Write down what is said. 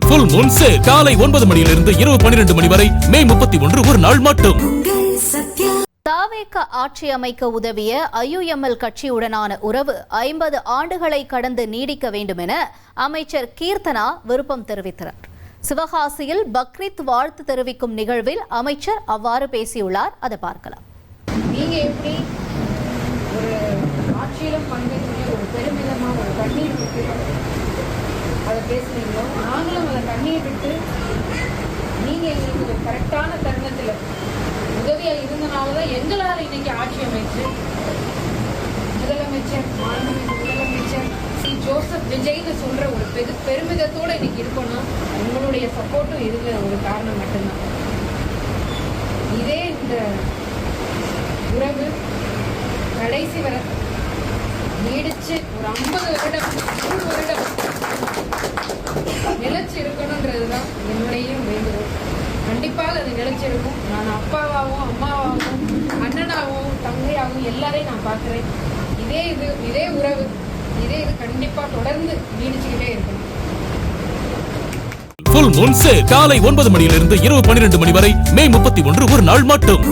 Full Moon sale காலை 9 மணியிலிருந்து இரவு 12 மணி வரை மே 31 ஒரு நாள் மட்டும். தாவேக ஆட்சி அமைக்க உதவிய IUML கட்சியுடனான உறவு 50 ஆண்டுகளை கடந்து நீடிக்க வேண்டும் என அமைச்சர் கீர்த்தனா விருப்பம் தெரிவித்தார். சிவகாசியில் பக்ரீத் வாழ்த்து தெரிவிக்கும் நிகழ்வில் அமைச்சர் அவ்வாறு பேசியுள்ளார். அதை பார்க்கலாம். நீங்க எப்படி ஒரு ஆட்சியிலும் பங்கேற்று ஒரு பெருமிதமா ஒரு கண்ணீர் விட்டு அதை பேசுறீங்களோ, நாங்களும் அதை கண்ணீர் விட்டு நீங்க எங்களுக்கு ஒரு கரெக்டான தருணத்தில் உதவியா இருந்தனாலதான் எங்களால் இன்னைக்கு ஆட்சி அமைச்சு முதலமைச்சர் மாண்புமிகு முதலமைச்சர் சி ஜோசப் விஜய்னு சொல்ற ஒரு பெருமிதத்தோட இன்னைக்கு இருக்கோம்னா உங்களுடைய சப்போர்ட்டும் இதுல ஒரு காரணம் மட்டும்தான். இதே இந்த உறவு கடைசி வரை நீடிச்சு ஒரு 50 வருடம் 100 வருடம் நிலைச்சு இருக்கணும்ன்றதுதான் என்னுடைய வேண்டுகோள். கண்டிப்பாக அது நிலைச்சிருக்கும். நான் அப்பாவாகவும் அம்மாவாகவும் அண்ணனாகவும் தங்கையாகவும் எல்லாரையும் நான் பார்க்குறேன். இதே உறவு இது கண்டிப்பா தொடர்ந்து நீடிச்சுக்கிட்டே இருக்கணும். ஃபுல் மூன் சேல் காலை 9 மணியிலிருந்து இரவு 12 மணி வரை மே 31 ஒரு நாள் மட்டும்.